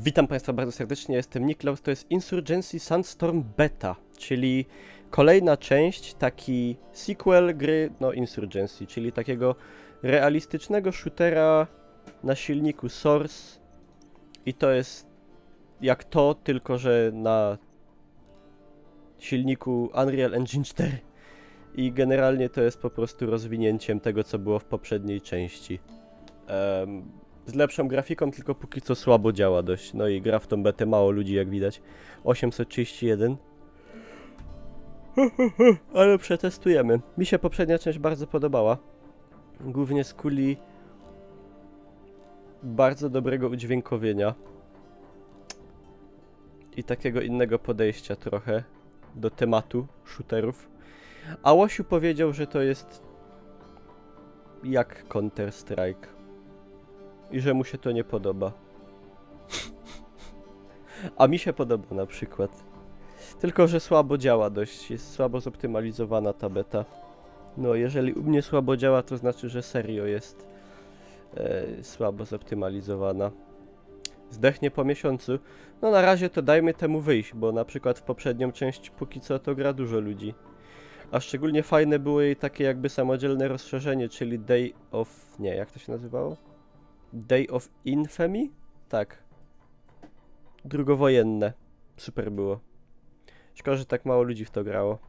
Witam Państwa bardzo serdecznie, jestem Niklaus, to jest Insurgency Sandstorm Beta, czyli kolejna część, taki sequel gry, no Insurgency, czyli takiego realistycznego shootera na silniku Source i to jest jak to, tylko że na silniku Unreal Engine 4 i generalnie to jest po prostu rozwinięciem tego, co było w poprzedniej części. Z lepszą grafiką, tylko póki co słabo działa dość. No i gra w tą betę mało ludzi, jak widać. 831. Ale przetestujemy. Mi się poprzednia część bardzo podobała. Głównie z kuli bardzo dobrego udźwiękowienia. I takiego innego podejścia trochę do tematu shooterów. A Łosiu powiedział, że to jest jak Counter-Strike. I że mu się to nie podoba. A mi się podoba na przykład. Tylko że słabo działa dość. Jest słabo zoptymalizowana ta beta. No jeżeli u mnie słabo działa, to znaczy, że serio jest słabo zoptymalizowana. Zdechnie po miesiącu. No na razie to dajmy temu wyjść, bo na przykład w poprzednią część póki co to gra dużo ludzi. A szczególnie fajne było jej takie jakby samodzielne rozszerzenie, czyli Day of... nie, jak to się nazywało? Day of Infamy? Tak. Drugowojenne. Super było. Szkoda, że tak mało ludzi w to grało.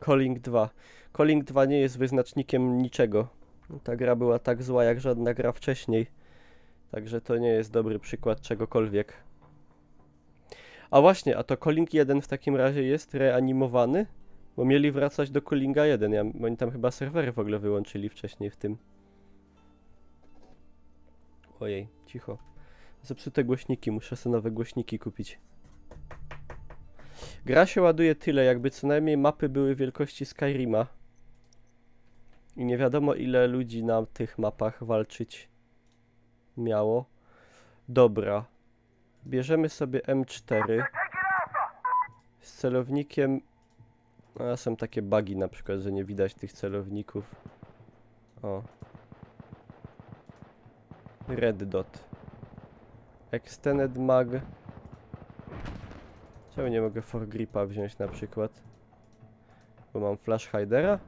Calling 2. Calling 2 nie jest wyznacznikiem niczego. Ta gra była tak zła jak żadna gra wcześniej. Także to nie jest dobry przykład czegokolwiek. A właśnie, a to Calling 1 w takim razie jest reanimowany? Bo mieli wracać do Callinga 1, oni tam chyba serwery w ogóle wyłączyli wcześniej w tym. Ojej, cicho. Zepsute głośniki, muszę sobie nowe głośniki kupić. Gra się ładuje tyle, jakby co najmniej mapy były wielkości Skyrima. I nie wiadomo ile ludzi na tych mapach walczyć miało. Dobra. Bierzemy sobie M4 z celownikiem. A są takie bugi na przykład, że nie widać tych celowników. O. Red dot. Extended mag. Czemu nie mogę foregripa wziąć na przykład? Bo mam flash hidera?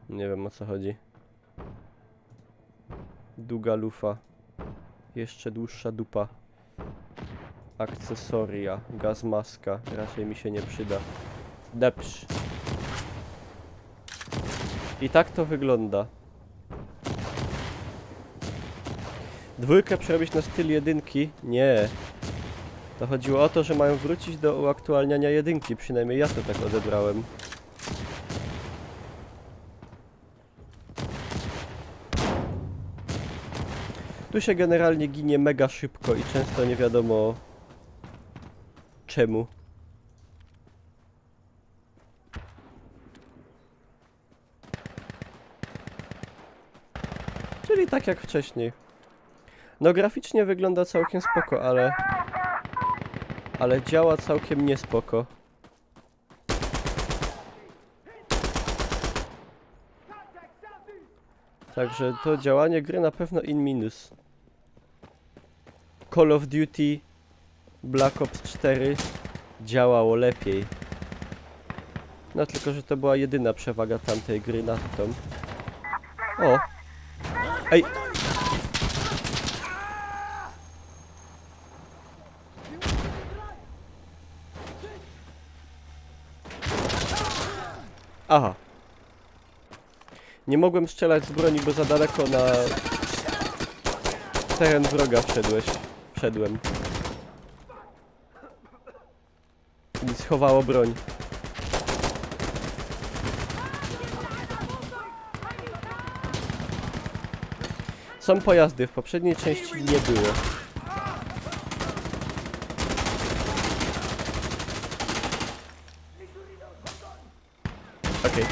Nie wiem o co chodzi. Długa lufa. Jeszcze dłuższa dupa. Akcesoria, gaz maska, raczej mi się nie przyda. Depsz. I tak to wygląda. Dwójkę przerobić na styl jedynki? Nie. To chodziło o to, że mają wrócić do uaktualniania jedynki, przynajmniej ja to tak odebrałem. Tu się generalnie ginie mega szybko i często nie wiadomo czemu. Czyli tak jak wcześniej. No graficznie wygląda całkiem spoko, ale działa całkiem niespoko. Także to działanie gry na pewno in minus. Call of Duty Black Ops 4 działało lepiej. No tylko, że to była jedyna przewaga tamtej gry nad tą. O! Ej! Aha. Nie mogłem strzelać z broni, bo za daleko na teren wroga wszedłem. I schowało broń. Są pojazdy, w poprzedniej części nie było. Okej.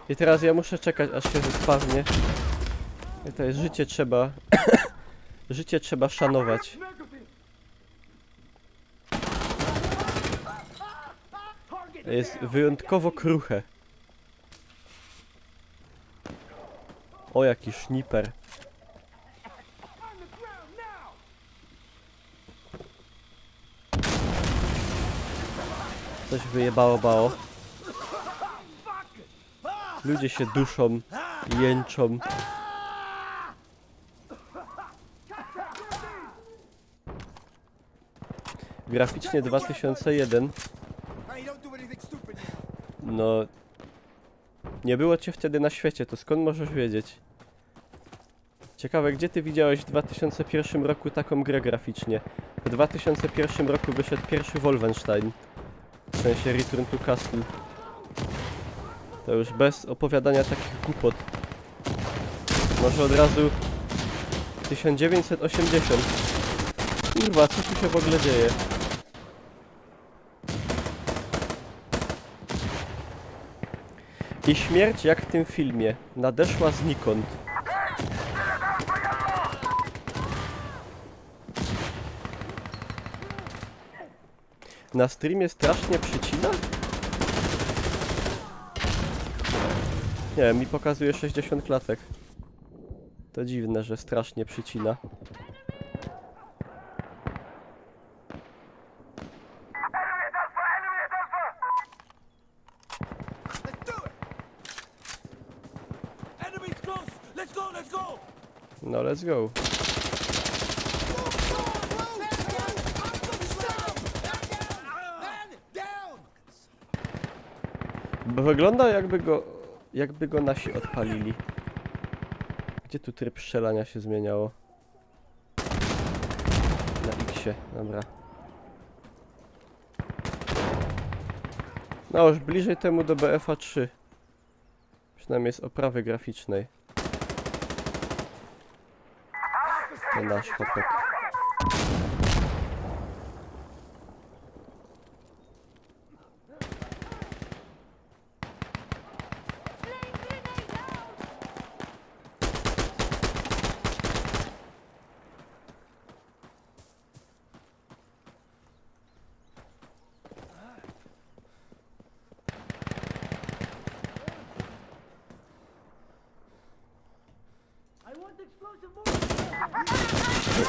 I teraz ja muszę czekać, aż się zespawnie. I to jest życie trzeba... życie trzeba szanować. Jest wyjątkowo kruche. O, jaki szniper. Coś wyjebało bało. Ludzie się duszą, jęczą. Graficznie 2001. No... Nie było cię wtedy na świecie, to skąd możesz wiedzieć? Ciekawe, gdzie ty widziałeś w 2001 roku taką grę graficznie? W 2001 roku wyszedł pierwszy Wolfenstein. W sensie Return to Castle. To już bez opowiadania takich głupot. Może od razu 1980. Kurwa, co tu się w ogóle dzieje? I śmierć jak w tym filmie. Nadeszła znikąd. Na streamie strasznie przycina? Nie, mi pokazuje 60 klatek. To dziwne, że strasznie przycina. No, let's go. Bo wygląda jakby go nasi odpalili. Gdzie tu tryb strzelania się zmieniało? Na X-ie, dobra. No już bliżej temu do BF-a 3. Przynajmniej z oprawy graficznej. To nasz chłopak.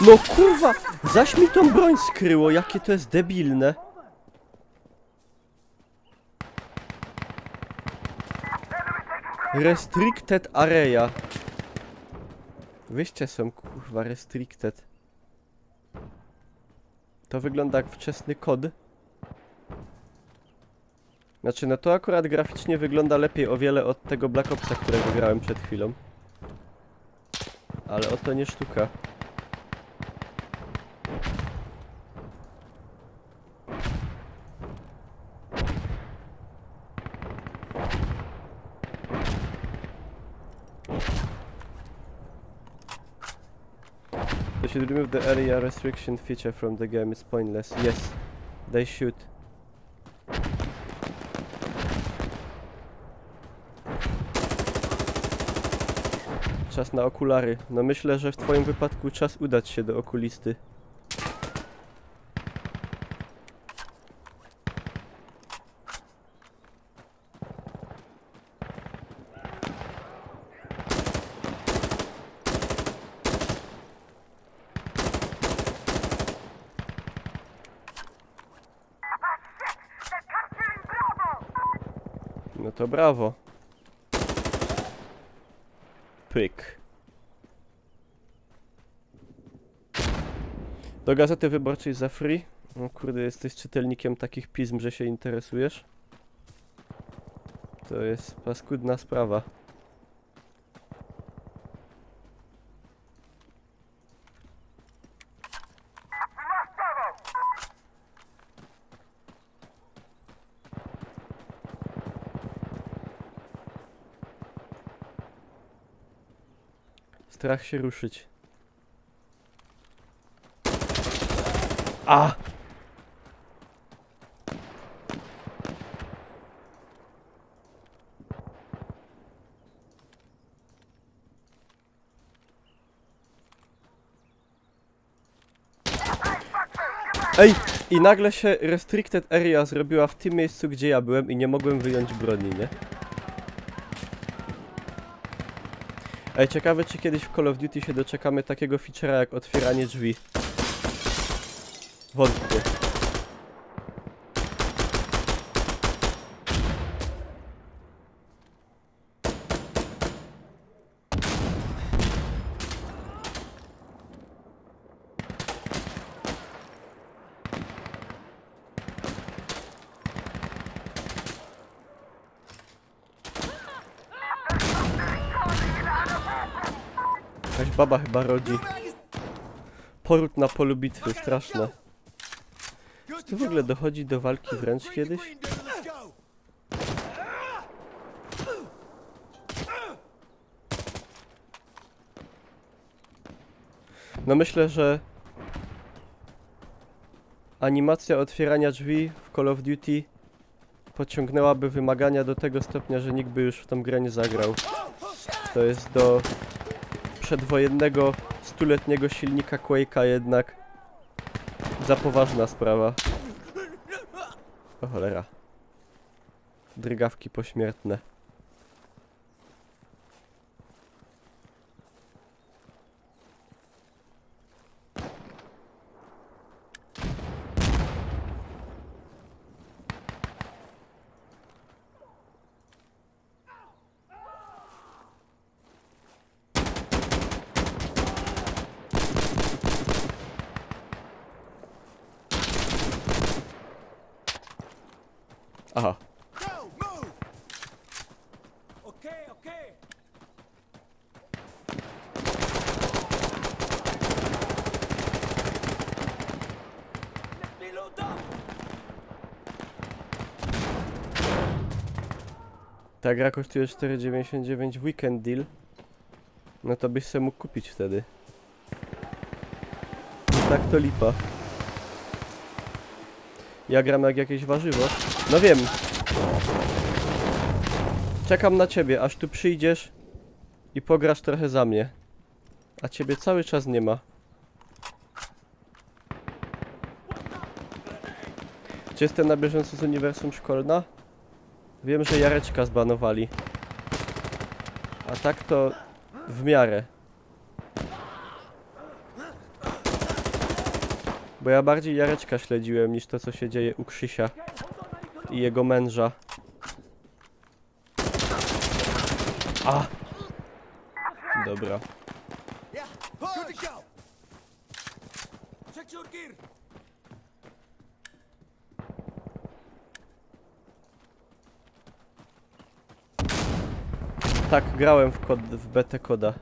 No kurwa! Zaś mi tą broń skryło, jakie to jest debilne. Restricted area. Wyjście są kurwa restricted. To wygląda jak wczesny kod. Znaczy no to akurat graficznie wygląda lepiej o wiele od tego Black Opsa, którego grałem przed chwilą. Ale oto nie sztuka. They should remove the area restriction feature from the game, it's pointless. Yes, they should. Czas na okulary. No myślę, że w twoim wypadku czas udać się do okulisty. No to brawo. Pyk. Do Gazety Wyborczej za free. O kurde, jesteś czytelnikiem takich pism, że się interesujesz? To jest paskudna sprawa. Strach się ruszyć. A! Ej! I nagle się Restricted Area zrobiła w tym miejscu, gdzie ja byłem i nie mogłem wyjąć broni, nie? Ej, ciekawe, czy kiedyś w Call of Duty się doczekamy takiego feature'a jak otwieranie drzwi. Wątpię. Jakaś baba chyba rodzi. Poród na polu bitwy, straszne. Czy to w ogóle dochodzi do walki wręcz kiedyś? No myślę, że animacja otwierania drzwi w Call of Duty podciągnęłaby wymagania do tego stopnia, że nikt by już w tą grę nie zagrał. To jest do przedwojennego, stuletniego silnika Quake'a jednak za poważna sprawa. O cholera. Drgawki pośmiertne. Aha. Ta gra kosztuje 4,99 w weekend deal. No to byś sobie mógł kupić wtedy. Tak to lipa. Ja gram jak jakieś warzywo. No wiem. Czekam na ciebie, aż tu przyjdziesz i pograsz trochę za mnie. A ciebie cały czas nie ma. Czy jestem na bieżąco z uniwersum szkolna? Wiem, że Jareczka zbanowali. A tak to w miarę. Bo ja bardziej Jareczka śledziłem niż to, co się dzieje u Krzysia i jego męża. A! Dobra. Tak, grałem w betę koda.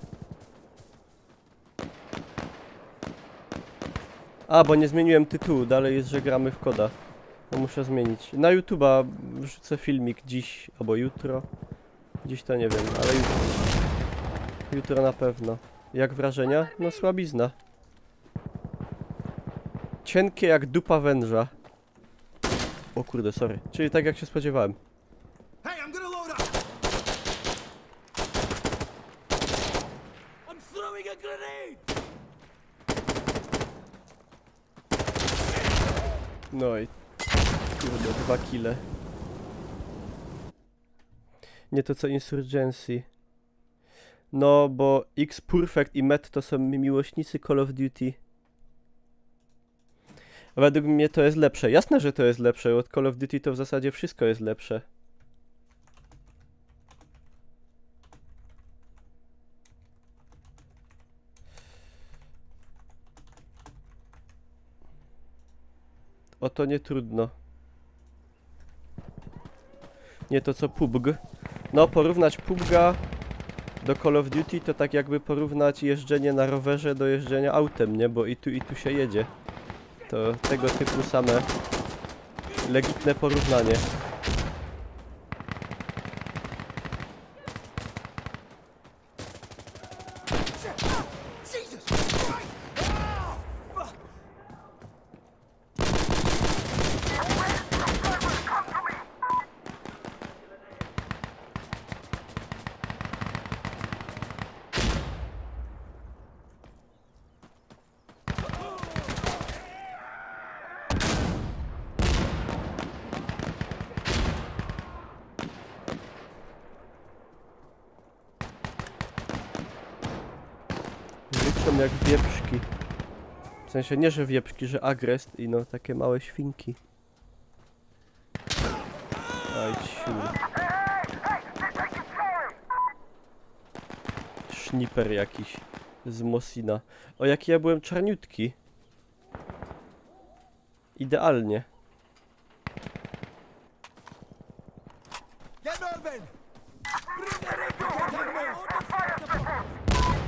A, bo nie zmieniłem tytułu, dalej jest, że gramy w koda. No muszę zmienić. Na YouTube'a wrzucę filmik dziś albo jutro. Dziś to nie wiem, ale jutro na pewno. Jak wrażenia? No słabizna. Cienkie jak dupa węża. O kurde, sorry. Czyli tak jak się spodziewałem. No i kurde, 2 kile. Nie to co Insurgency. No, bo X-Perfect i Met to są miłośnicy Call of Duty. A według mnie to jest lepsze. Jasne, że to jest lepsze. Od Call of Duty to w zasadzie wszystko jest lepsze. O to nie trudno. Nie to co PUBG. No, porównać PUBG'a do Call of Duty to tak jakby porównać jeżdżenie na rowerze do jeżdżenia autem, nie? Bo i tu się jedzie. To tego typu same legitne porównanie. są jak wieprzki. W sensie nie, że wieprzki, że agrest i no takie małe świnki. Aj, ciul. Szniper jakiś z Mosina. O, jaki ja byłem czarniutki. Idealnie.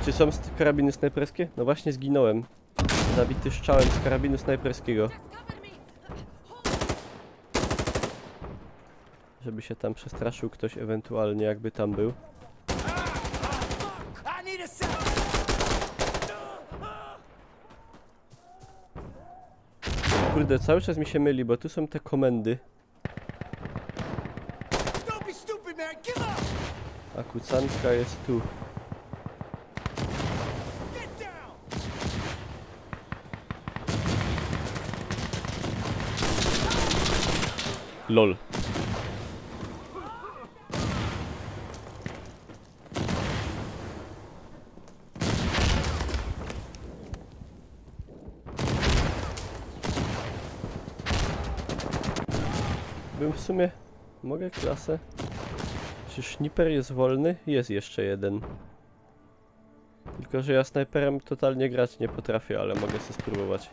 Czy są karabiny snajperskie? No właśnie zginąłem. Zabity strzałem z karabinu snajperskiego. Żeby się tam przestraszył ktoś ewentualnie, jakby tam był. Kurde, cały czas mi się myli, bo tu są te komendy. A kucanka jest tu. LOL. Bym w sumie... Mogę klasę? Czy Sniper jest wolny? Jest jeszcze jeden. Tylko, że ja snajperem totalnie grać nie potrafię, ale mogę sobie spróbować.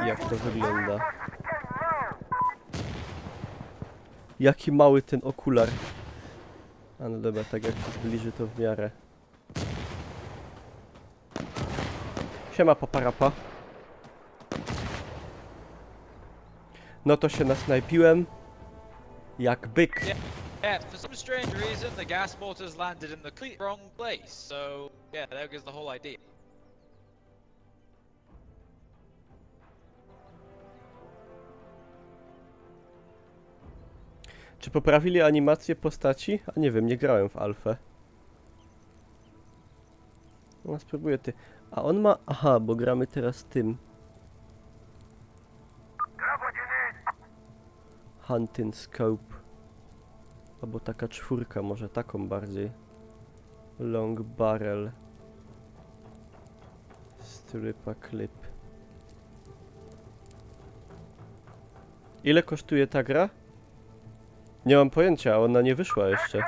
Jak to wygląda? Jaki mały ten okular. A no dobra, tak jak się zbliży to w miarę. Siema paparapa. No to się nasnajpiłem. Jak byk. Yeah, for some strange reason the gas mortars landed in the complete wrong place, so yeah, that was the whole idea. Czy poprawili animację postaci? A nie wiem, nie grałem w alfę. No spróbuję ty. A on ma... Aha, bo gramy teraz tym. Hunting Scope. Albo taka czwórka, może taką bardziej. Long Barrel. Strypa Clip. Ile kosztuje ta gra? Nie mam pojęcia, ona nie wyszła jeszcze.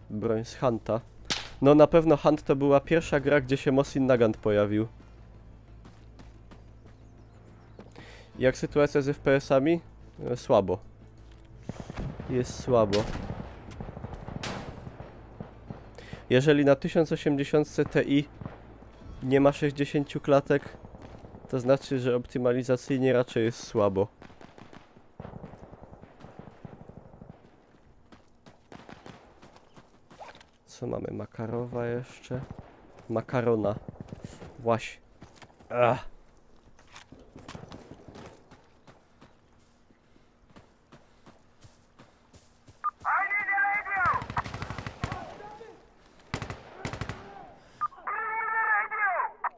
Broń z Hunta. No na pewno Hunt to była pierwsza gra, gdzie się Mosin Nagant pojawił. Jak sytuacja z FPS-ami? Słabo. Jest słabo. Jeżeli na 1080 Ti nie ma 60 klatek, to znaczy, że optymalizacyjnie raczej jest słabo. Co mamy? Makarowa jeszcze? Makarona. Właśnie. Ach.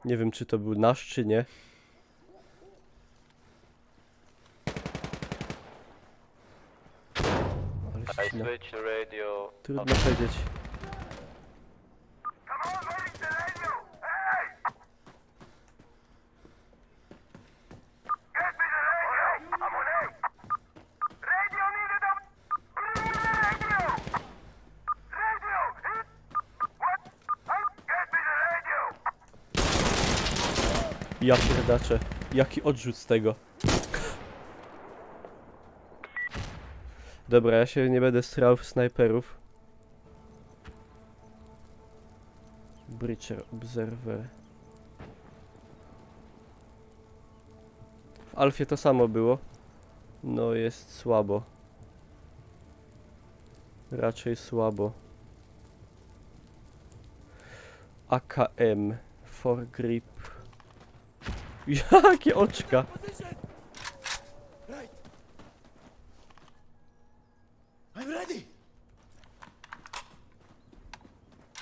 Nie wiem, czy to był nasz, czy nie. Ale ścina. Trudno powiedzieć. Ja pierdaczę. Jaki odrzut z tego. Dobra, ja się nie będę strał w snajperów. Breacher Observer. W Alfie to samo było. No jest słabo. Raczej słabo. AKM. Foregrip. Jakie oczka!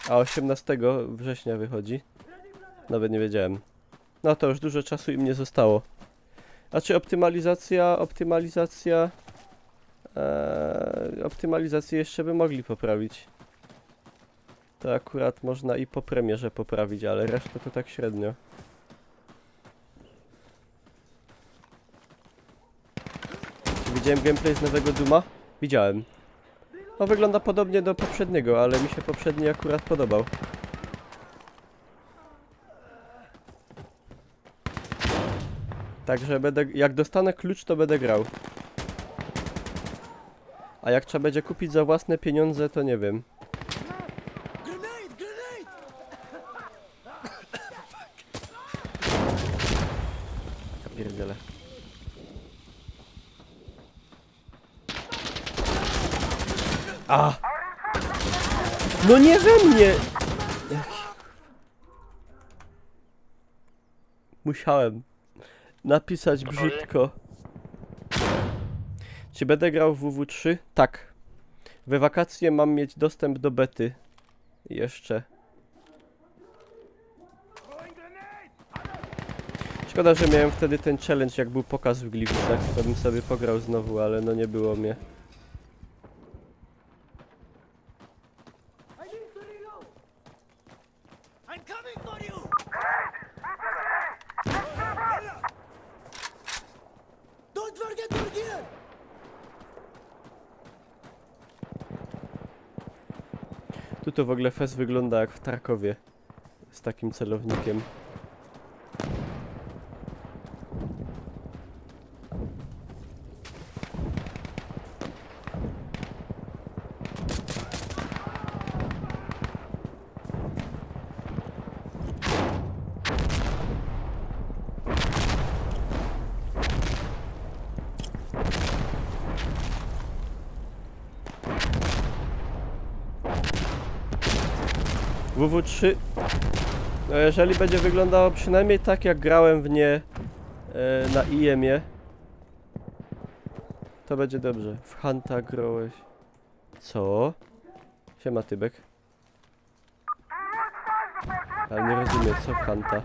A 18 września wychodzi. Nawet nie wiedziałem. No to już dużo czasu im nie zostało. A czy optymalizację jeszcze by mogli poprawić. To akurat można i po premierze poprawić, ale resztę to tak średnio. Czy widziałem gameplay z nowego Duma? Widziałem. No wygląda podobnie do poprzedniego, ale mi się poprzedni akurat podobał. Także jak dostanę klucz, to będę grał. A jak trzeba będzie kupić za własne pieniądze, to nie wiem. Ja pierdzielę. A! No nie we mnie! Musiałem napisać brzydko. Czy będę grał w WW3? Tak. We wakacje mam mieć dostęp do bety. Jeszcze. Szkoda, że miałem wtedy ten challenge, jak był pokaz w Gliwicach. To bym sobie pograł znowu, ale no nie było mnie. Tu to w ogóle fest wygląda jak w Tarkowie. Z takim celownikiem. WW3, no jeżeli będzie wyglądało przynajmniej tak jak grałem w nie na IEM-ie, to będzie dobrze. W Hunta grałeś. Co? Siema Tybek. Ale nie rozumiem, co w Hunta.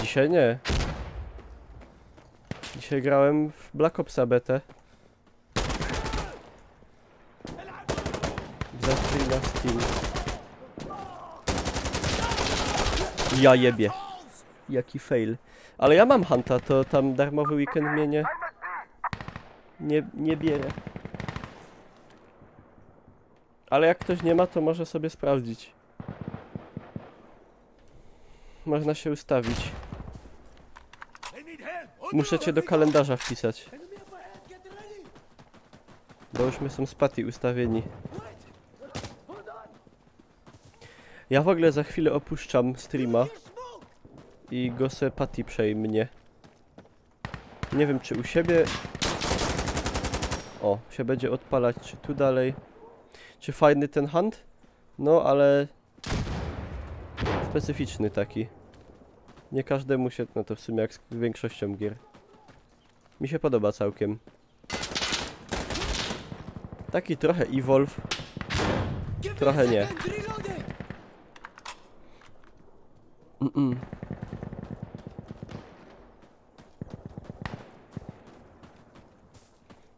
Dzisiaj nie. Dzisiaj grałem w Black Opsa betę. Za free na Steam. Ja jebie. Jaki fail. Ale ja mam Hunta, to tam darmowy weekend mnie nie bierze. Ale jak ktoś nie ma, to może sobie sprawdzić. Można się ustawić. Muszę cię do kalendarza wpisać. Bo już my są z Patty ustawieni. Ja w ogóle za chwilę opuszczam streama. I go se Patty przejmie. Nie wiem czy u siebie... O, się będzie odpalać, czy tu dalej. Czy fajny ten hunt? No, ale... specyficzny taki. Nie każdemu się... No to w sumie jak z większością gier. Mi się podoba całkiem. Taki trochę Evolve. Trochę nie.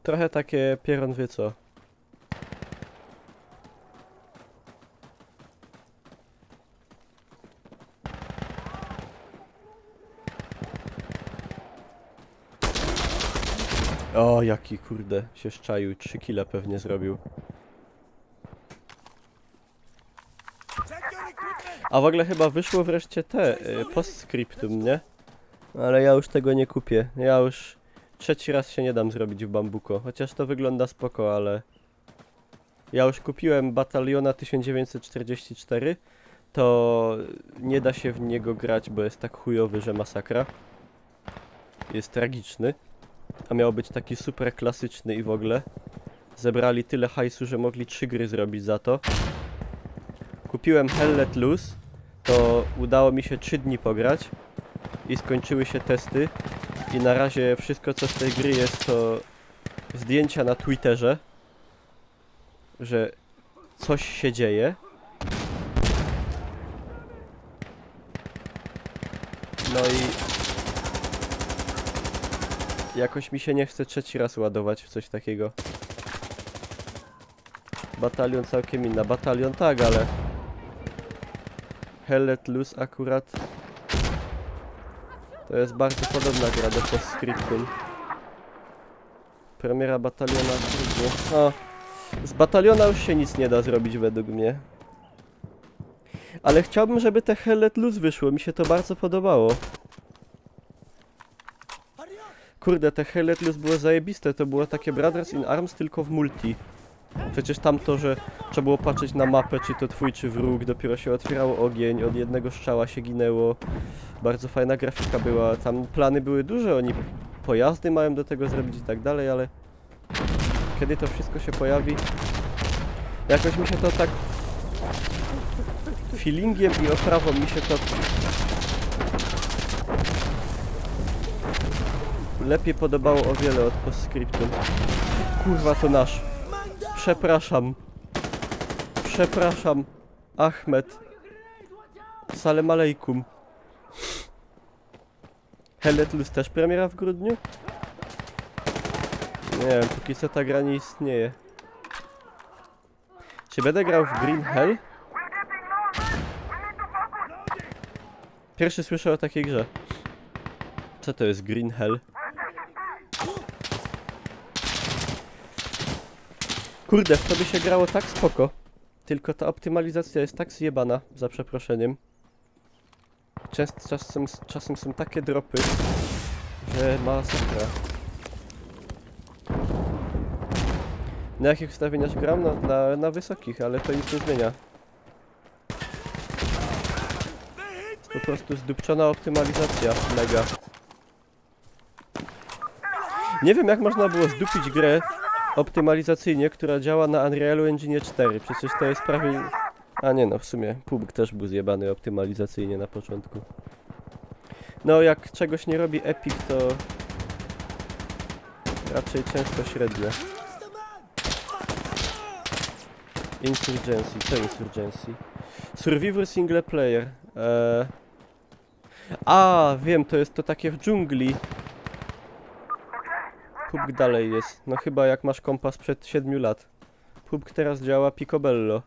Trochę takie pieron wie co. O, jaki kurde się szczaił. 3 kile pewnie zrobił. A w ogóle chyba wyszło wreszcie te postscriptum, nie? Ale ja już tego nie kupię. Ja już trzeci raz się nie dam zrobić w Bambuko. Chociaż to wygląda spoko, ale... Ja już kupiłem Bataliona 1944. To nie da się w niego grać, bo jest tak chujowy, że masakra. Jest tragiczny. A miał być taki super klasyczny i w ogóle. Zebrali tyle hajsu, że mogli 3 gry zrobić za to. Kupiłem Hell Let Loose. To udało mi się 3 dni pograć. I skończyły się testy. I na razie wszystko co z tej gry jest to zdjęcia na Twitterze, że coś się dzieje. No i jakoś mi się nie chce trzeci raz ładować w coś takiego. Batalion całkiem inna. Batalion tak, ale Hell Let Loose akurat to jest bardzo podobna gra do Postscriptum. Premiera Bataliona trudno. O, z Bataliona już się nic nie da zrobić według mnie. Ale chciałbym, żeby te Hell Let Loose wyszło. Mi się to bardzo podobało. Kurde, te Hell Let Loose było zajebiste. To było takie Brothers in Arms tylko w multi. Przecież tam to, że trzeba było patrzeć na mapę, czy to twój, czy wróg, dopiero się otwierało ogień, od jednego strzała się ginęło. Bardzo fajna grafika była, tam plany były duże, oni pojazdy mają do tego zrobić i tak dalej, ale kiedy to wszystko się pojawi, jakoś mi się to tak feelingiem i oprawą mi się to lepiej podobało o wiele od Postscriptum. Kurwa, to nasz. Przepraszam. Przepraszam. Ahmed. Salam alejkum. Hell Let Loose też premiera w grudniu? Nie wiem, póki co ta gra nie istnieje. Czy będę grał w Green Hell? Pierwszy słyszę o takiej grze. Co to jest Green Hell? Kurde, w to by się grało tak spoko. Tylko ta optymalizacja jest tak zjebana, za przeproszeniem. Czasem są takie dropy, że masakra. Na jakich ustawieniach gram? No, na wysokich, ale to nic nie zmienia. Po prostu zdupczona optymalizacja, mega. Nie wiem, jak można było zdupić grę optymalizacyjnie, która działa na Unrealu Engine 4. Przecież to jest prawie... A nie no, w sumie PUBG też był zjebany optymalizacyjnie na początku. No, jak czegoś nie robi Epic, to raczej często średnio. Insurgency, co Insurgency? Survivor Single Player. A, wiem, to jest to takie w dżungli. PUBG dalej jest. No chyba jak masz kompa sprzed 7 lat. PUBG teraz działa picobello.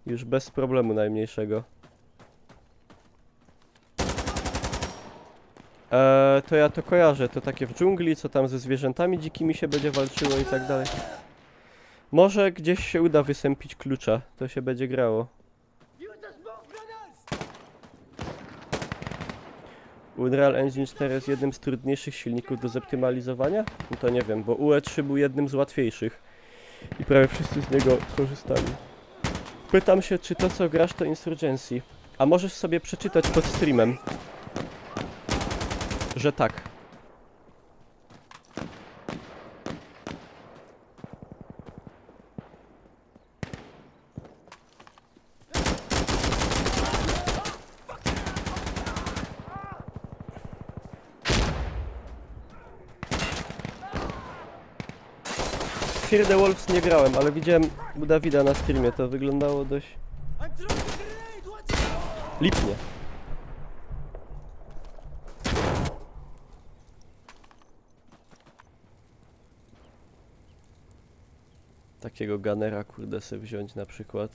Już bez problemu najmniejszego. To ja to kojarzę. To takie w dżungli, co tam ze zwierzętami dzikimi się będzie walczyło i tak dalej. Może gdzieś się uda wysępić klucza. To się będzie grało. Unreal Engine 4 jest jednym z trudniejszych silników do zoptymalizowania? No to nie wiem, bo UE3 był jednym z łatwiejszych. I prawie wszyscy z niego korzystali. Pytam się, czy to co grasz to Insurgency. A możesz sobie przeczytać pod streamem, że tak. Fear the Wolves nie grałem, ale widziałem u Dawida na streamie, to wyglądało dość lipnie. Takiego gunnera, kurde, sobie wziąć na przykład.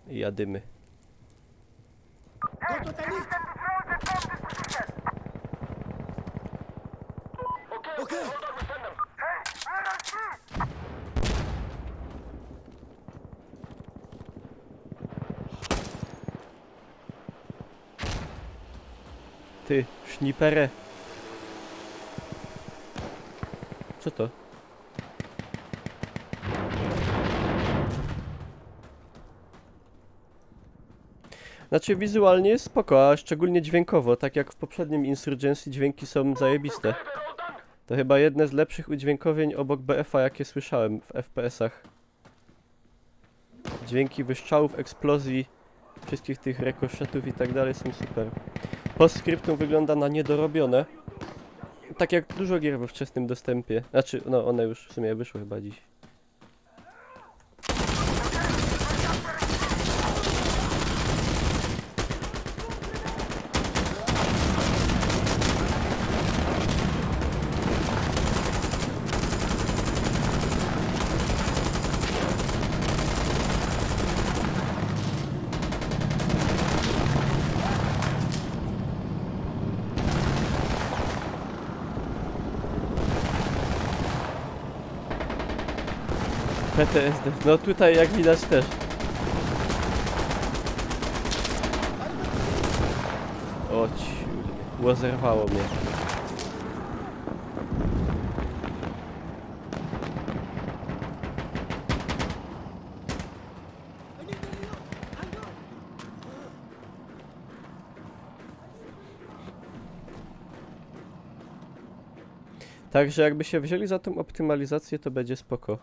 I jadymy. Ty, szniperę. Co to? Znaczy wizualnie jest spoko, a szczególnie dźwiękowo, tak jak w poprzednim Insurgency dźwięki są zajebiste. To chyba jedne z lepszych udźwiękowień obok BF-a, jakie słyszałem w FPS-ach. Dźwięki wystrzałów, eksplozji, wszystkich tych rekoszetów i tak dalej są super. Postscriptum wygląda na niedorobione. Tak jak dużo gier we wczesnym dostępie. Znaczy, no one już w sumie wyszły chyba dziś. PTSD. No tutaj jak widać też. O ciu, zerwało mnie. Także jakby się wzięli za tą optymalizację, to będzie spoko.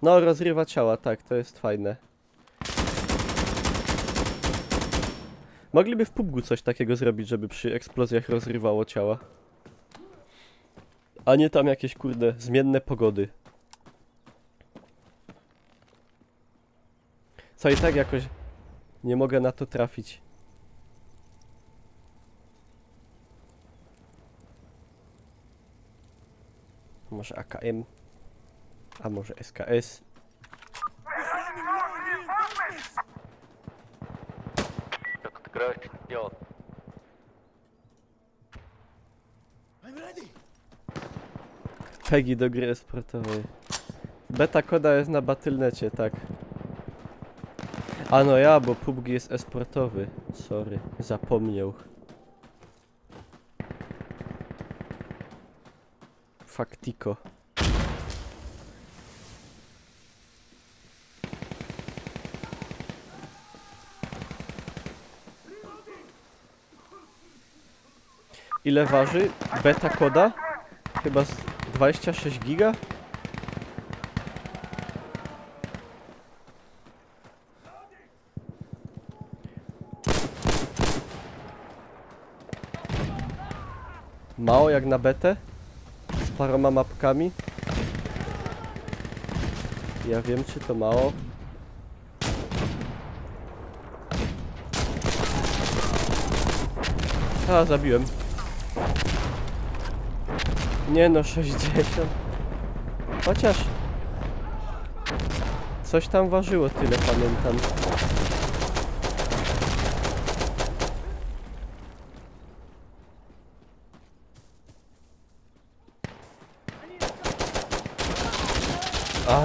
No, rozrywa ciała, tak, to jest fajne. Mogliby w PUBG coś takiego zrobić, żeby przy eksplozjach rozrywało ciała. A nie tam jakieś, kurde, zmienne pogody. Co i tak jakoś nie mogę na to trafić. Może AKM? A może SKS? Pegi do gry esportowej. Beta koda jest na Battle.necie, tak. A no ja, bo PUBG jest esportowy. Sorry, zapomniał. Faktiko. Ile waży beta koda? Chyba z 26 giga? Mało jak na betę? Z paroma mapkami? Ja wiem, czy to mało. A, zabiłem. Nie no, 60. Chociaż coś tam ważyło, tyle pamiętam. A.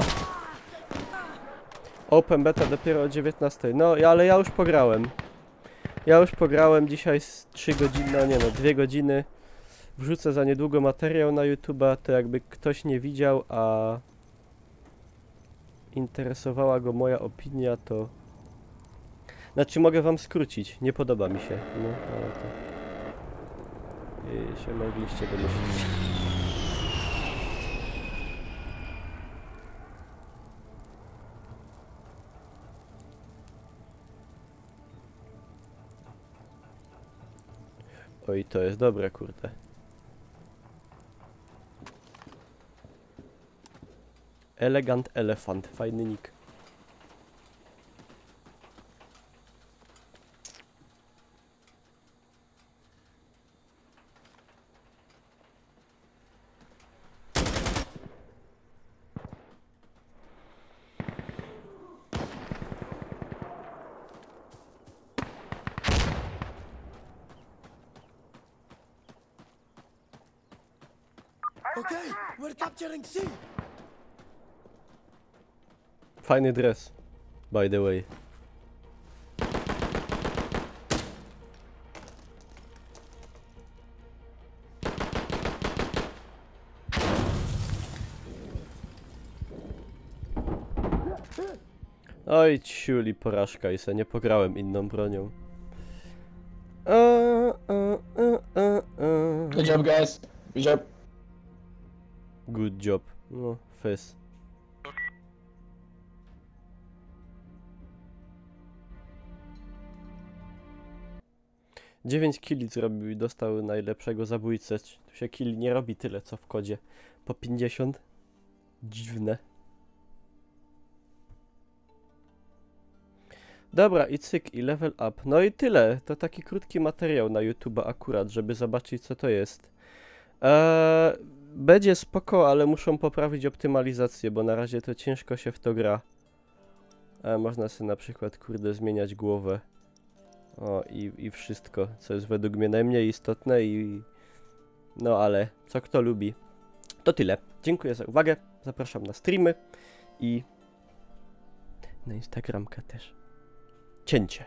Open beta dopiero o 19. No, ale ja już pograłem. Ja już pograłem dzisiaj z 3 godziny, no nie no, 2 godziny. Wrzucę za niedługo materiał na YouTube'a, to jakby ktoś nie widział, a interesowała go moja opinia, to... Znaczy mogę wam skrócić, nie podoba mi się, no ale to... się mogliście domyślić. Oj, to jest dobre, kurde. Elegant Elephant, fajny nick. Okay, we're capturing C. Fajny dres, by the way. Oj, ciuli, porażka i se nie pograłem inną bronią. Good job, guys. Good job. Good job. No, fez. 9 killi zrobił i dostał najlepszego zabójcę. Tu się killi nie robi tyle, co w kodzie. Po 50. Dziwne. Dobra, i cyk, i level up. No i tyle. To taki krótki materiał na YouTube'a akurat, żeby zobaczyć, co to jest. Będzie spoko, ale muszą poprawić optymalizację, bo na razie to ciężko się w to gra. Można sobie na przykład, kurde, zmieniać głowę. O, i wszystko, co jest według mnie najmniej istotne i... No ale, co kto lubi. To tyle. Dziękuję za uwagę. Zapraszam na streamy i... na Instagramka też. Cięcie.